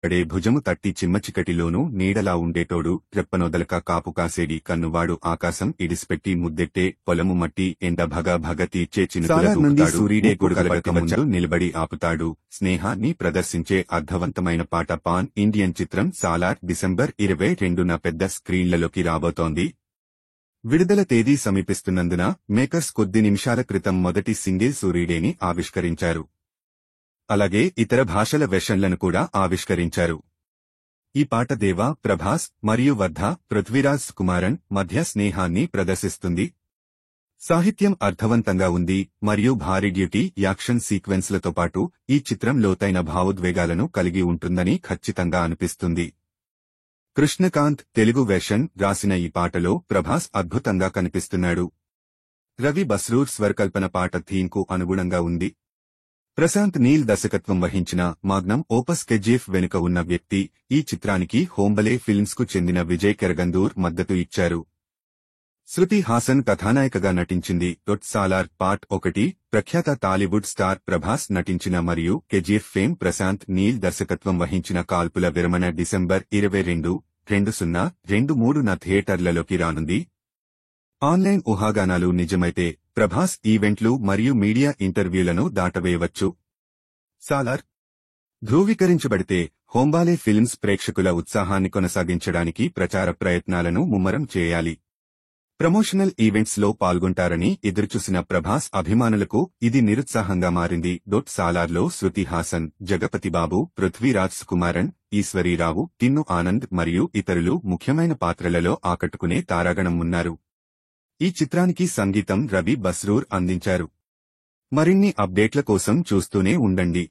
పడే భుజము తట్టి చిమ్మచికటిలోనూ నీడలా ఉండేటోడు రెప్పనొదలక కాపు కాసేడి కన్నువాడు ఆకాశం ఇడిసిపెట్టి ముద్దెట్టే పొలము మట్టి ఎండ భగ తీర్చే చినుకుల నుండి సూర్యుడే గుడగలగక ముందు నిలబడి ఆపుతాడు. స్నేహాన్ని ప్రదర్శించే అర్థవంతమైన పాట పాన్ ఇండియన్ చిత్రం సాలార్ డిసెంబర్ 22న పెద్ద స్క్రీన్లలోకి రాబోతోంది. విడుదల తేదీ సమీపిస్తున్నందున మేకర్స్ కొద్ది నిమిషాల క్రితం మొదటి సింగిల్ సూర్యుడేని ఆవిష్కరించారు. అలాగే ఇతర భాషల వెర్షన్లను కూడా ఆవిష్కరించారు. ఈ పాట దేవా, ప్రభాస్ మరియు వర్ధ, పృథ్వీరాజ్ కుమారన్ మధ్య స్నేహాన్ని ప్రదర్శిస్తుంది. సాహిత్యం అర్థవంతంగా ఉంది మరియు భారీ డ్యూటీ యాక్షన్ సీక్వెన్స్లతో పాటు ఈ చిత్రం లోతైన భావోద్వేగాలను కలిగి ఉంటుందని ఖచ్చితంగా అనిపిస్తుంది. కృష్ణకాంత్ తెలుగు వెర్షన్ రాసిన ఈ పాటలో ప్రభాస్ అద్భుతంగా కనిపిస్తున్నాడు. రవి బస్రూర్ స్వరకల్పన పాట థీమ్కు అనుగుణంగా ఉంది. ప్రశాంత్ నీల్ దర్శకత్వం వహించిన మాగ్నమ్ ఓపస్ కేజీఎఫ్ వెనుక ఉన్న వ్యక్తి. ఈ చిత్రానికి హోంబలే ఫిల్మ్స్కు చెందిన విజయ్ కెరగందూర్ మద్దతు ఇచ్చారు. శృతి హాసన్ కథానాయికగా నటించింది. సాలార్ పార్ట్ 1 ప్రఖ్యాత టాలీవుడ్ స్టార్ ప్రభాస్ నటించిన మరియు కేజీఎఫ్ ఫేమ్ ప్రశాంత్ నీల్ దర్శకత్వం వహించిన కాల్పుల విరమణ డిసెంబర్ 22, 2023న థియేటర్లలోకి రానుంది. ఆన్లైన్ ఊహాగానాలు నిజమైతే ప్రభాస్ ఈవెంట్లు మరియు మీడియా ఇంటర్వ్యూలను దాటవేయవచ్చు. సాలార్ ధృవీకరించబడితే హోంబాలే ఫిల్మ్స్ ప్రేక్షకుల ఉత్సాహాన్ని కొనసాగించడానికి ప్రచార ప్రయత్నాలను ముమ్మరం చేయాలి. ప్రమోషనల్ ఈవెంట్స్ లో పాల్గొంటారని ఎదురుచూసిన ప్రభాస్ అభిమానులకు ఇది నిరుత్సాహంగా మారింది. సాలార్లో శృతి హాసన్, జగపతిబాబు, పృథ్వీరాజ్ కుమారన్, ఈశ్వరీరావు, టిన్ను ఆనంద్ మరియు ఇతరులు ముఖ్యమైన పాత్రలలో ఆకట్టుకునే తారాగణం ఉన్నారు. ఈ చిత్రానికి సంగీతం రవి బస్రూర్ అందించారు. మరిన్ని అప్డేట్ల కోసం చూస్తూనే ఉండండి.